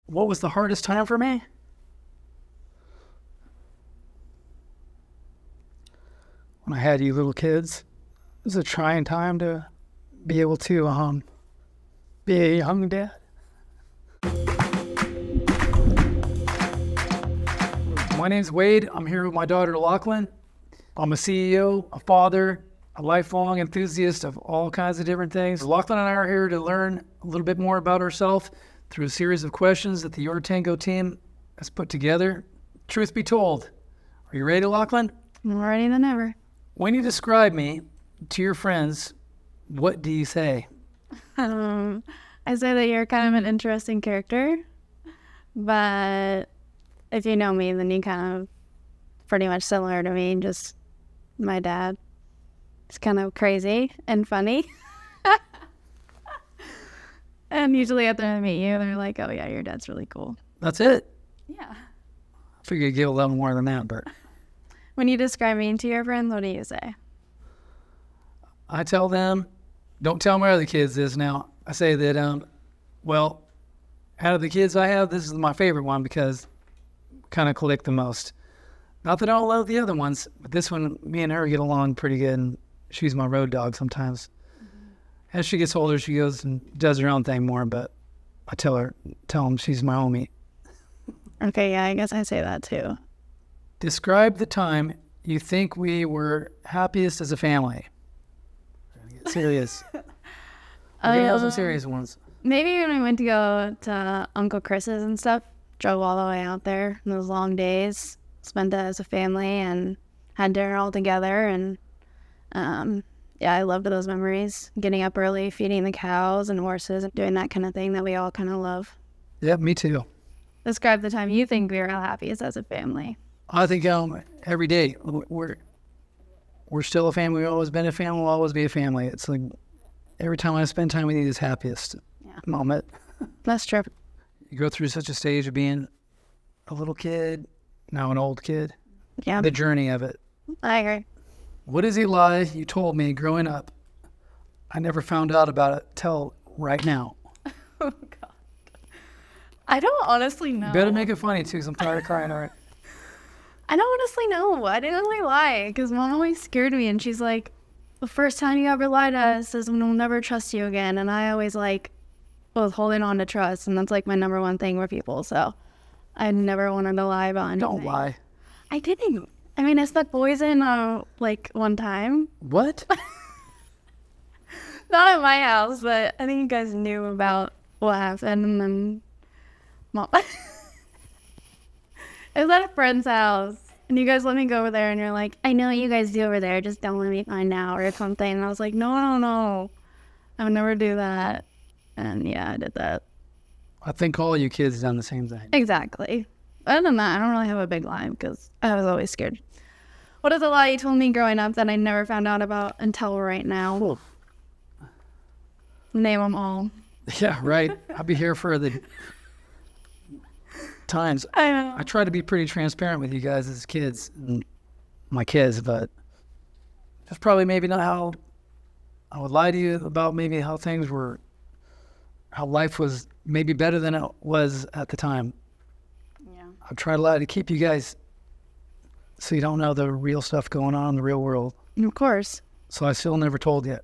What was the hardest time for me? When I had you little kids. It was a trying time to be able to be a young dad. My name's Wade. I'm here with my daughter Lachlan. I'm a CEO, a father, a lifelong enthusiast of all kinds of different things. Lachlan and I are here to learn a little bit more about ourselves through a series of questions that the YourTango team has put together. Truth be told, are you ready, Lachlan? More ready than ever. When you describe me to your friends, what do you say? I say that you're kind of an interesting character, but if you know me, then you kind of pretty much similar to me, just my dad. It's kind of crazy and funny. And usually after I meet you, they're like, oh yeah, your dad's really cool. That's it? Yeah. I figure you'd give a little more than that, but... When you describe me to your friends, what do you say? I tell them, don't tell my other kids this now. I say that, well, out of the kids I have, this is my favorite one because kind of click the most. Not that I don't love the other ones, but this one, me and her get along pretty good, and she's my road dog sometimes. As she gets older, she goes and does her own thing more, but I tell them she's my homie. Okay, yeah, I guess I say that too. Describe the time you think we were happiest as a family. We're gonna get serious. We're gonna have some serious ones. Maybe when we went to go to Uncle Chris's and stuff, drove all the way out there in those long days, spent it as a family and had dinner all together. And yeah, I loved those memories. Getting up early, feeding the cows and horses and doing that kind of thing that we all kind of love. Yeah, me too. Describe the time you think we were happiest as a family. I think every day we're still a family. We've always been a family. We'll always be a family. It's like every time I spend time with you is happiest moment. That's true. You go through such a stage of being a little kid, now an old kid. Yeah. The journey of it. I agree. What is a lie you told me growing up? I never found out about it till right now. Oh, God. I don't honestly know. You better make it funny, too, because I'm tired of crying already. I don't honestly know. I didn't really lie because Mom always scared me, and she's like, the first time you ever lie to us is when we'll never trust you again. And I always was holding on to trust, and that's like my number one thing with people. So I never wanted to lie about anything. Don't lie. I didn't. I mean, I stuck poison one time. What? Not at my house, but I think you guys knew about what happened, and then Mom. I was at a friend's house, and you guys let me go over there, and you're like, I know what you guys do over there, just don't let me find out or something. And I was like, no, I would never do that. And yeah, I did that. I think all you kids done the same thing. Exactly. Other than that, I don't really have a big lie because I was always scared. What is a lie you told me growing up that I never found out about until right now? Cool. Name them all. Yeah, right. I'll be here for the times. I know. I try to be pretty transparent with you guys as kids and my kids, but that's probably maybe not how I would lie to you about maybe how things were, how life was maybe better than it was at the time. Yeah. I've tried a lot to keep you guys so you don't know the real stuff going on in the real world. Of course. So I still never told you.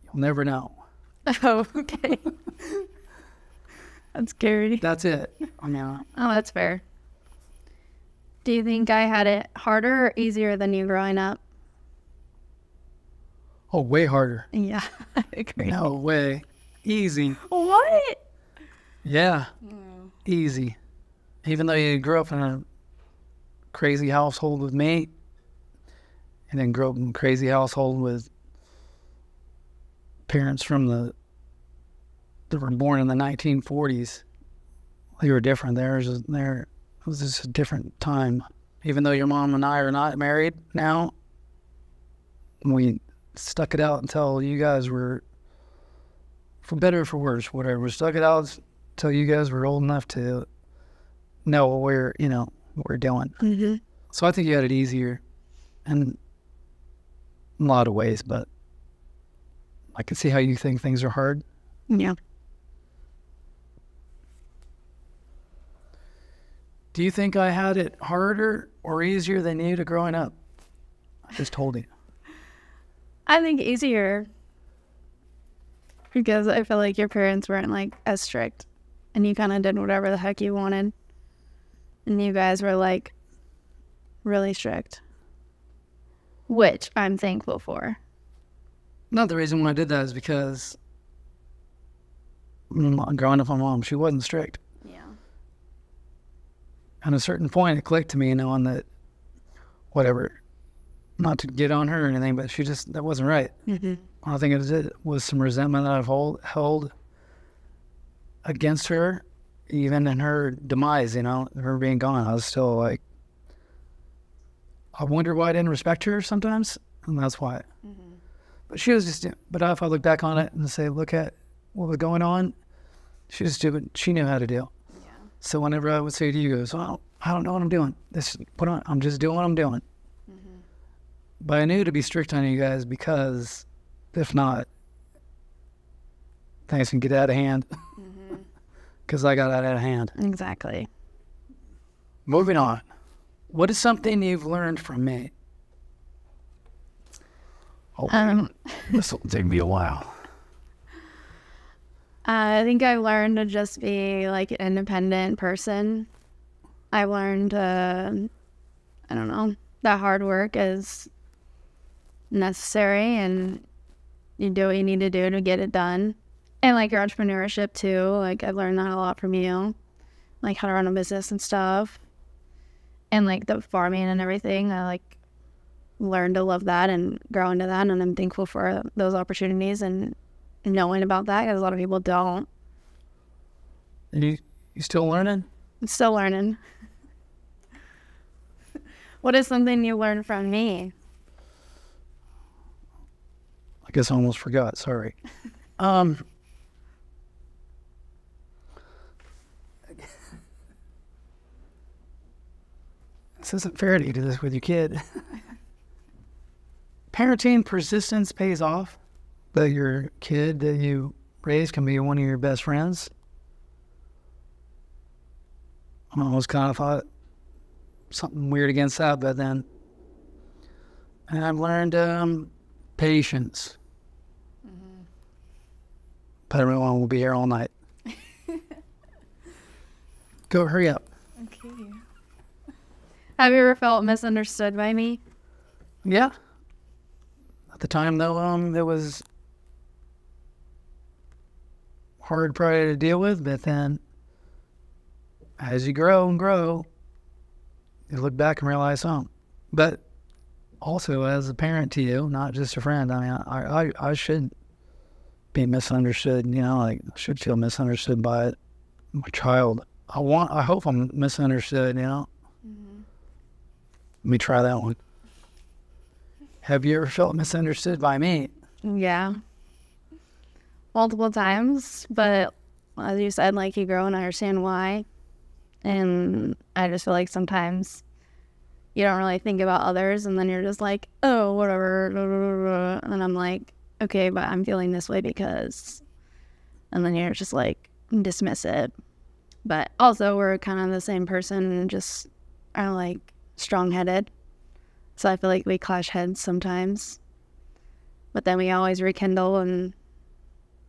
You'll never know. Oh, okay. That's scary. That's it. I mean, Oh, that's fair. Do you think I had it harder or easier than you growing up? oh, way harder. Yeah, I agree. No way. Easy. What? Yeah. Easy. Even though you grew up in a crazy household with me, and then grew up in a crazy household with parents from that were born in the 1940s. They were different. It was just a different time. Even though your mom and I are not married now, we stuck it out until you guys were, for better or for worse, whatever. We stuck it out until you guys were old enough to know what we're doing. Mm-hmm. So I think you had it easier in a lot of ways, but I can see how you think things are hard. Yeah. Do you think I had it harder or easier than you to growing up? I just told you. I think easier. Because I feel like your parents weren't like as strict. And you kind of did whatever the heck you wanted. And you guys were like really strict. Which I'm thankful for. Not the reason why I did that is because growing up with my mom, she wasn't strict. Yeah. At a certain point, it clicked to me, knowing that whatever, not to get on her or anything, but that wasn't right. Mm-hmm. I think it was some resentment that I've held against her, even in her demise, her being gone. I was still like, I wonder why I didn't respect her sometimes, and that's why. Mm-hmm. But she was just, but if I look back on it and say, look at what was going on, she was stupid. She knew how to deal. Yeah. So whenever I would say to you guys, well, I don't know what I'm doing. I'm just doing what I'm doing. Mm-hmm. But I knew to be strict on you guys because if not, things can get out of hand. Because I got out of hand. Exactly. Moving on. What is something you've learned from me? This will take me a while. I think I've learned to just be like an independent person. I've learned, that hard work is necessary and you do what you need to do to get it done. And like your entrepreneurship too, like I've learned that a lot from you, like how to run a business and stuff. And like the farming and everything, I like learned to love that and grow into that. And I'm thankful for those opportunities and knowing about that because a lot of people don't. And you still learning? I'm still learning. What is something you learned from me? I guess I almost forgot. Sorry. This isn't fair to you to do this with your kid. Parenting persistence pays off. That your kid that you raise can be one of your best friends. I almost kind of thought something weird against that, but then and I've learned patience. Mm-hmm. But everyone will be here all night. Go, hurry up. Okay. Have you ever felt misunderstood by me? Yeah. At the time, though, it was hard probably to deal with, but then as you grow and grow, you look back and realize, but also as a parent to you, not just a friend. I mean, I should be misunderstood, like I should feel misunderstood by my child. I hope I'm misunderstood, Mm-hmm. Let me try that one. Have you ever felt misunderstood by me? Yeah. Multiple times, but as you said, like you grow and understand why. And I just feel like sometimes you don't really think about others and then you're just like, oh, whatever. And I'm like, okay, but I'm feeling this way because, and then you're just like, dismiss it. But also we're kind of the same person and just are like strong-headed. So I feel like we clash heads sometimes. But then we always rekindle and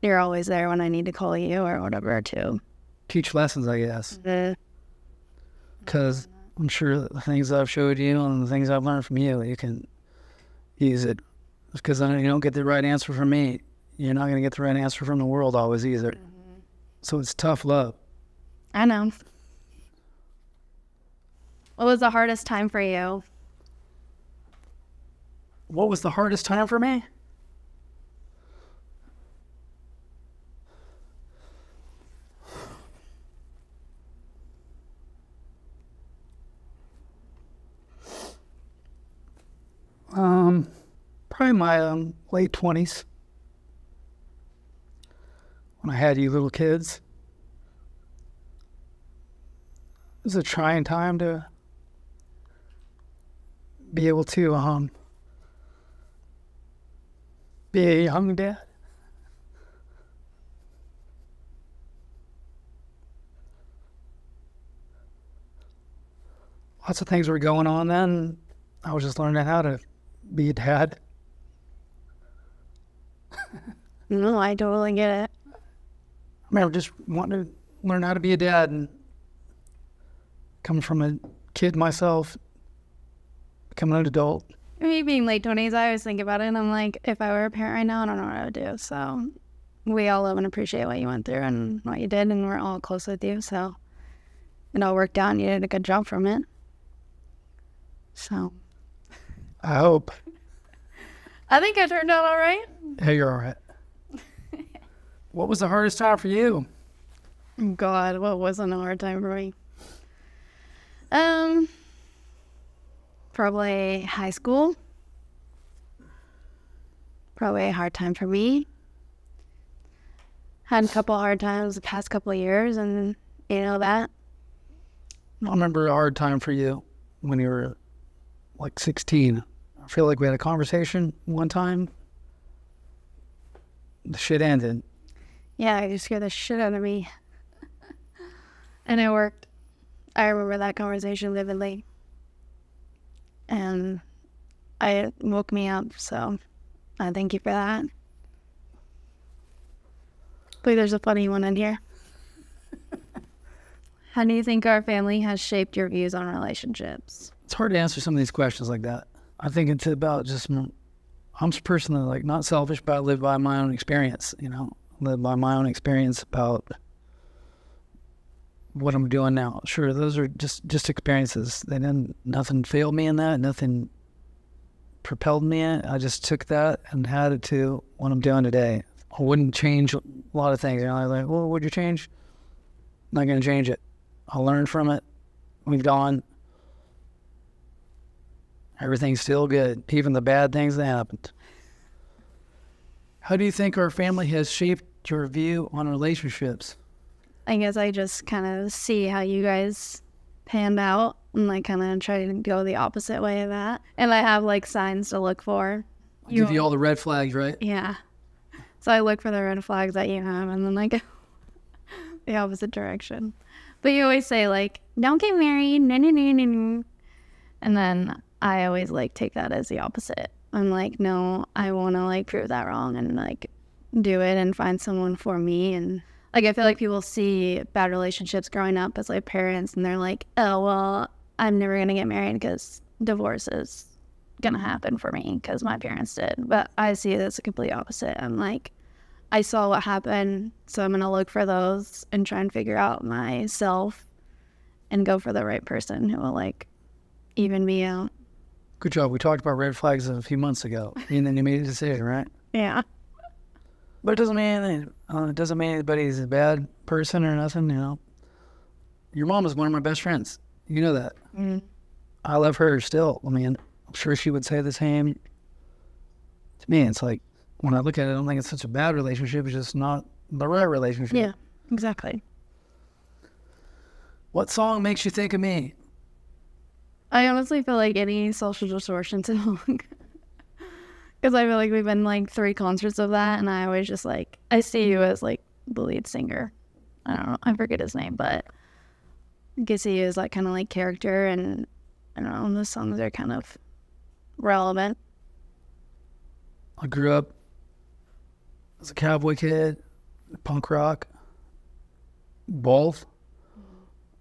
you're always there when I need to call you or whatever too. Teach lessons, I guess. Because I'm sure the things I've showed you and the things I've learned from you, you can use it. Because you don't get the right answer from me, you're not going to get the right answer from the world always either. Mm-hmm. So it's tough love. I know. What was the hardest time for you? What was the hardest time for me? Probably my late 20s. When I had you little kids. It was a trying time to be able to be a young dad. lots of things were going on then. I was just learning how to be a dad. No, I totally get it. I remember just wanting to learn how to be a dad, and coming from a kid myself, becoming an adult. Me being late 20s, I always think about it, and I'm like, if I were a parent right now, I don't know what I would do. So we all love and appreciate what you went through and what you did, and we're all close with you. So it all worked out, and you did a good job from it. So I hope. I think I turned out all right. Hey, you're all right. What was the hardest time for you? God, what wasn't a hard time for me? Probably high school. Probably a hard time for me. Had a couple hard times the past couple of years, and you know that. I remember a hard time for you when you were like 16. I feel like we had a conversation one time. The shit ended. Yeah, you scared the shit out of me. And it worked. I remember that conversation vividly. And it woke me up, so I thank you for that. But there's a funny one in here. How do you think our family has shaped your views on relationships? It's hard to answer some of these questions like that. I think it's about just, I'm a person that, like, not selfish, but I live by my own experience, you know? Live by my own experience about what I'm doing now. Sure, those are just experiences. Nothing failed me in that. Nothing propelled me in it. I just took that and had it to what I'm doing today. I wouldn't change a lot of things. You know, like, well, would you change? Not going to change it. I'll learn from it. Moved on. Everything's still good, even the bad things that happened. How do you think our family has shaped your view on relationships? I guess I just kind of see how you guys panned out and like kind of try to go the opposite way of that. And I have like signs to look for. I give you all the red flags, right? Yeah. So I look for the red flags that you have, and then I go the opposite direction. But you always say like, don't get married, no, no, no, no, no. And then I always like take that as the opposite. I'm like, no, I want to like prove that wrong and like do it and find someone for me. And like, I feel like people see bad relationships growing up as like parents, and they're like, oh, well, I'm never going to get married because divorce is going to happen for me because my parents did. But I see it as a complete opposite. I'm like, I saw what happened, so I'm going to look for those and try and figure out myself and go for the right person who will like even me out. Good job. We talked about red flags a few months ago, and then you made a decision, right? Yeah. But it doesn't mean anybody's a bad person or nothing, you know. Your mom is one of my best friends. You know that. Mm. I love her still. I mean, I'm sure she would say the same to me. It's like, when I look at it, I don't think it's such a bad relationship. It's just not the right relationship. Yeah, exactly. What song makes you think of me? I honestly feel like any Social Distortion song. Because I feel like we've been like 3 concerts of that, and I always just like, I see you as like the lead singer. I don't know, I forget his name, but I can see you as like kind of like character, and I don't know, the songs are kind of relevant. I grew up as a cowboy kid, punk rock, both.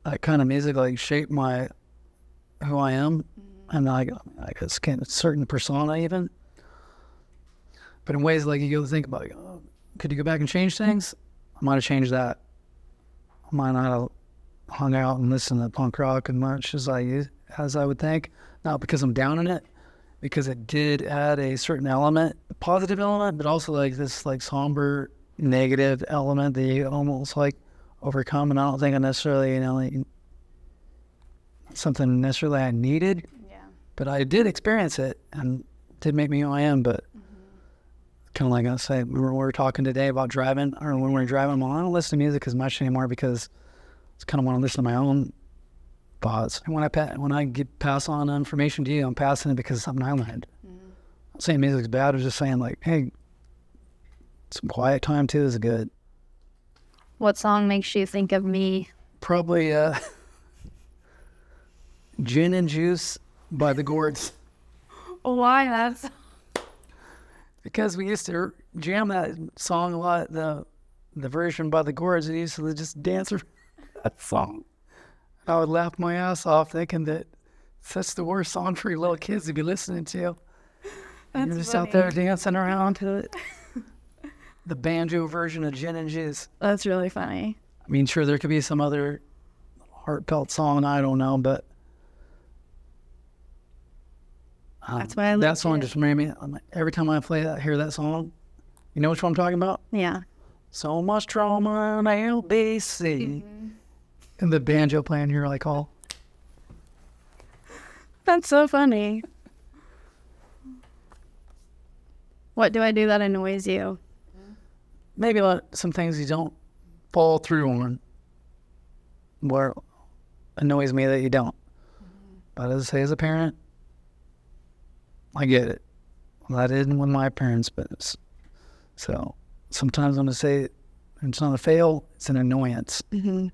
That kind of music like shaped who I am, and I guess a certain persona even. But in ways like you go to think about, oh, could you go back and change things? I might have changed that. I might not have hung out and listened to punk rock as much as I would think. Not because I'm down in it, because it did add a certain element, a positive element, but also like this like somber negative element that you almost like overcome. And I don't think I necessarily, like, something necessarily I needed. Yeah. But I did experience it, and it did make me who I am. But kind of like I say, we were talking today about driving, or when we were driving, I don't listen to music as much anymore because I kind of want to listen to my own thoughts. And when I pass on information to you, I'm passing it because it's something I learned. I'm not saying music's bad. I'm just saying, like, hey, some quiet time too is good. What song makes you think of me? Probably Gin and Juice by the Gourds. Why? That's Because we used to jam that song a lot, the version by the Gourds. We used to just dance around that song. I would laugh my ass off thinking that that's the worst song for your little kids to be listening to. That's You're just funny. out there dancing around to it. The banjo version of Gin and Juice. That's really funny. I mean, sure, there could be some other heartfelt song, I don't know, but That's why I that like song it. just made me, every time I hear that song, you know which one I'm talking about? Yeah. So much trauma in LBC. And the banjo playing here, like, all. That's so funny. What do I do that annoys you? Maybe some things you don't follow through on. Where annoys me that you don't. But as I say, as a parent, I get it. Well, I didn't with my parents, but so sometimes when I say it's not a fail, it's an annoyance. Mm-hmm.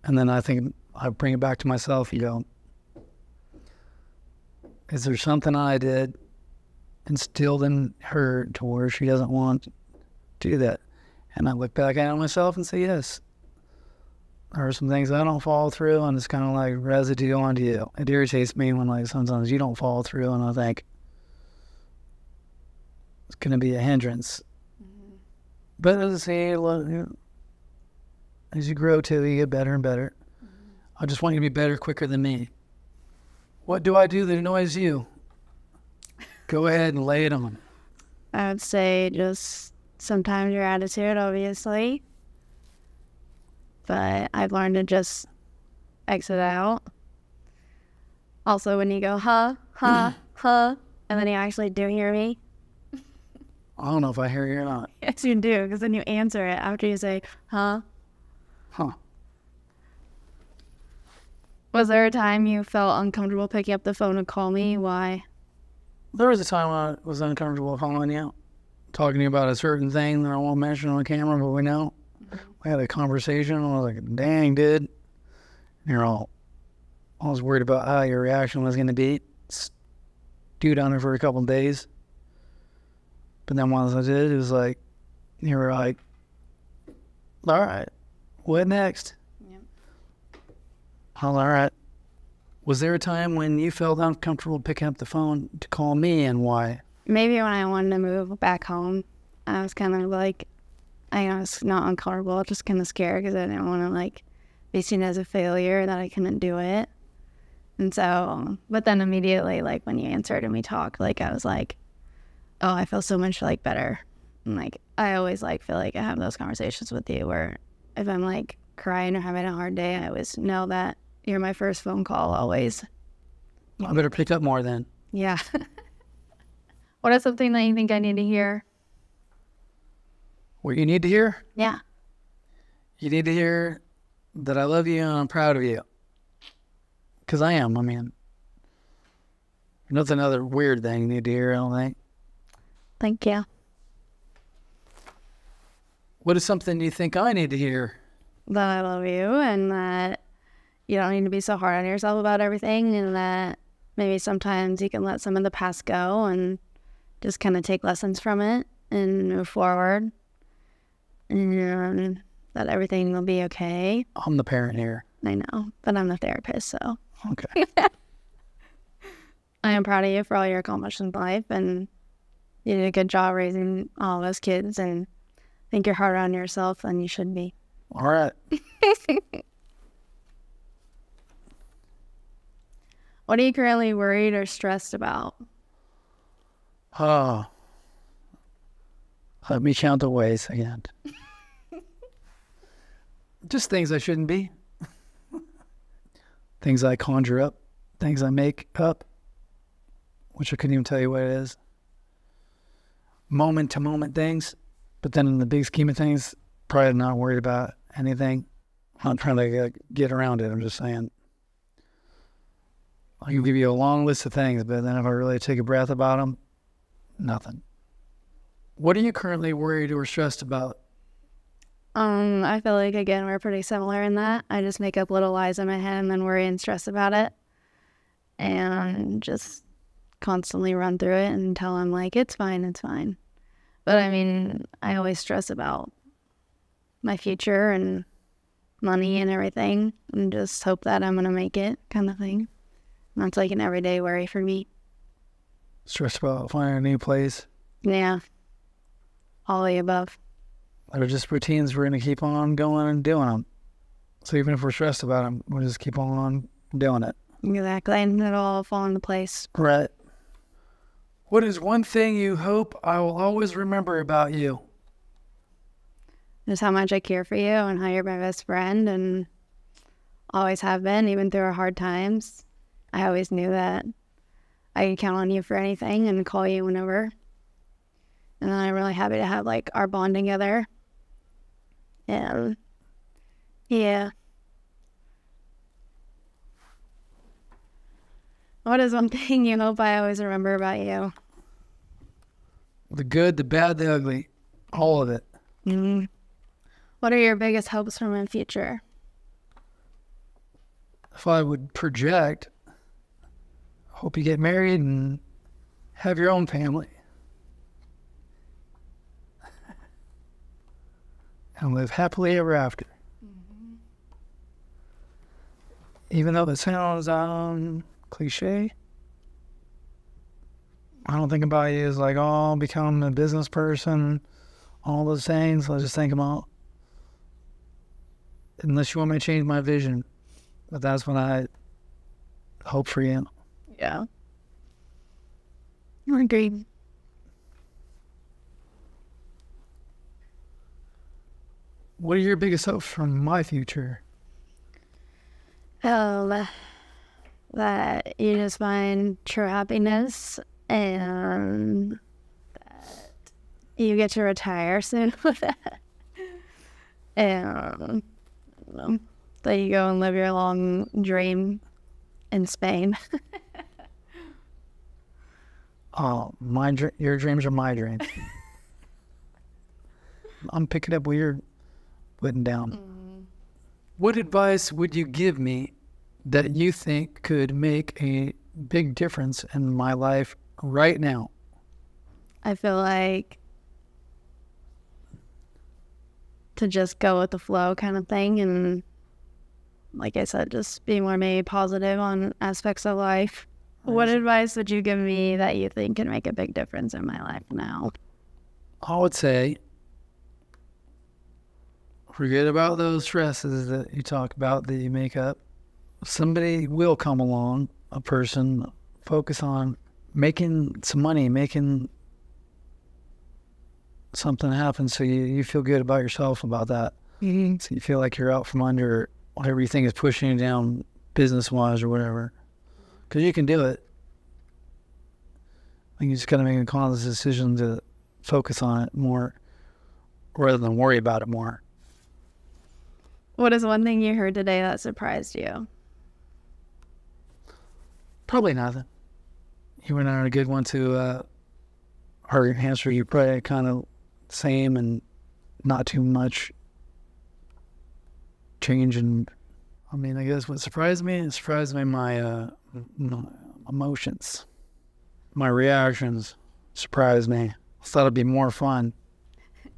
And then I think I bring it back to myself and go, is there something I did instilled in her to where she doesn't want to do that? And I look back at myself and say, yes. There are some things I don't follow through, and it's kind of like residue onto you. It irritates me when, like, sometimes you don't follow through, and I think it's going to be a hindrance. Mm-hmm. But as I say, as you grow too, you get better and better. Mm-hmm. I just want you to be better quicker than me. What do I do that annoys you? Go ahead and lay it on. I would say just sometimes your attitude, obviously. But I've learned to just exit out. Also, when you go, huh, and then you actually do hear me. I don't know if I hear you or not. Yes, you do, because then you answer it after you say, huh. Huh. Was there a time you felt uncomfortable picking up the phone and call me? Why? There was a time I was uncomfortable calling you, talking to you about a certain thing that I won't mention on camera, but we know. We had a conversation, and I was like, dang, dude. And you're all, I was worried about how your reaction was going to be. Stewed on it for a couple of days. But then once I did, it was like, you were like, all right, what next? Yep. All right. Was there a time when you felt uncomfortable picking up the phone to call me, and why? Maybe when I wanted to move back home, I was kind of like, I was not uncomfortable, just kind of scared because I didn't want to, like, be seen as a failure that I couldn't do it. And so, but then immediately, like, when you answered and we talked, like, I was like, oh, I feel so much, like, better. And, like, I always, like, feel like I have those conversations with you where if I'm, like, crying or having a hard day, I always know that you're my first phone call always. I better pick up more then. Yeah. What is something that you think I need to hear? What you need to hear? Yeah. You need to hear that I love you and I'm proud of you. Because I am, I mean. That's another weird thing you need to hear, I don't think. Thank you. What is something you think I need to hear? That I love you and that you don't need to be so hard on yourself about everything, and that maybe sometimes you can let some of the past go and just kind of take lessons from it and move forward. And that everything will be okay. I'm the parent here. I know, but I'm the therapist, so. Okay. I am proud of you for all your accomplishments in life, and you did a good job raising all of us kids, and I think you're harder on yourself than you should be. All right. What are you currently worried or stressed about? Oh. Let me count the ways again. Just things I shouldn't be. Things I conjure up. Things I make up. Which I couldn't even tell you what it is. Moment to moment things. But then in the big scheme of things, probably not worried about anything. I'm not trying to get around it. I'm just saying. I can give you a long list of things, but then if I really take a breath about them, nothing. What are you currently worried or stressed about? I feel like, again, we're pretty similar in that. I just make up little lies in my head and then worry and stress about it. and just constantly run through it until I'm like, it's fine, it's fine. But I mean, I always stress about my future and money and everything, and just hope that I'm gonna make it, kind of thing. And that's like an everyday worry for me. Stressed about finding a new place? Yeah, all the above. They're just routines we're going to keep on going and doing them. So even if we're stressed about them, we'll just keep on doing it. Exactly, and it'll all fall into place. Right. What is one thing you hope I will always remember about you? Just how much I care for you and how you're my best friend and always have been, even through our hard times. I always knew that I could count on you for anything and call you whenever. And I'm really happy to have like our bond together. And yeah. What is one thing you hope I always remember about you? The good, the bad, the ugly. All of it. Mm-hmm. What are your biggest hopes for my future? If I would project, hope you get married and have your own family. And live happily ever after. Mm-hmm. Even though it sounds cliche, I don't think about you as like, oh, become a business person, all those things. I just think about, unless you want me to change my vision, but that's what I hope for you. Yeah. I agree. What are your biggest hopes from my future? That you just find true happiness and that you get to retire soon with that. And that you go and live your long dream in Spain. Oh, your dreams are my dreams. I'm picking up what you're putting down. Mm. What advice would you give me that you think could make a big difference in my life right now? I feel like to just go with the flow kind of thing, and like I said, just be more maybe positive on aspects of life. Right. What advice would you give me that you think can make a big difference in my life now? I would say forget about those stresses that you talk about, that you make up. Somebody will come along, a person. Focus on making some money, making something happen so you feel good about yourself about that. Mm-hmm. So you feel like you're out from under whatever you think is pushing you down business-wise or whatever. Because you can do it. You just got to make a conscious decision to focus on it more rather than worry about it more. What is one thing you heard today that surprised you? Probably nothing. You and I are a good one to our answer. You probably kind of same and not too much change. And I mean, I guess what surprised me, my emotions, my reactions surprised me. I thought it'd be more fun,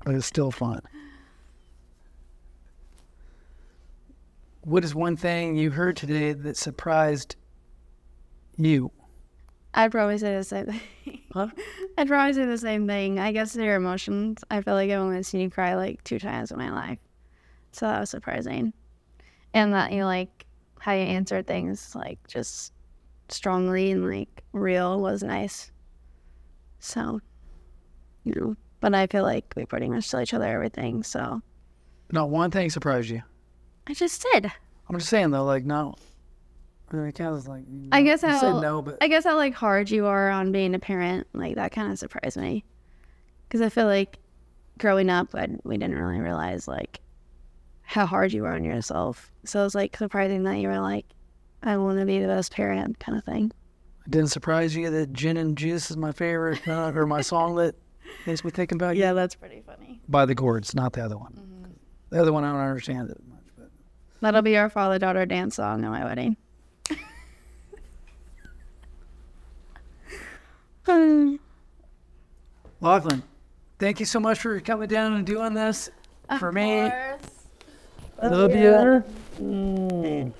but it's still fun. What is one thing you heard today that surprised you? I'd probably say the same thing. Huh? I'd probably say the same thing. I guess your emotions. I feel like I've only seen you cry like 2 times in my life. So that was surprising. And that you like how you answered things like just strongly and like real was nice. So, but I feel like we pretty much tell each other everything, so. Not one thing surprised you? I just did. I'm just saying though, like, no. I guess how like hard you are on being a parent, like that kind of surprised me, because I feel like growing up we didn't really realize like how hard you were on yourself. So it's like surprising that you were like, I want to be the best parent kind of thing. It didn't surprise you that Gin and Juice is my favorite or my song that makes me think about you? Yeah, that's pretty funny. By the Chords, not the other one. Mm-hmm. The other one I don't understand it much, but that'll be our father-daughter dance song at my wedding. Lachlan, thank you so much for coming down and doing this for me. Of course. Love you.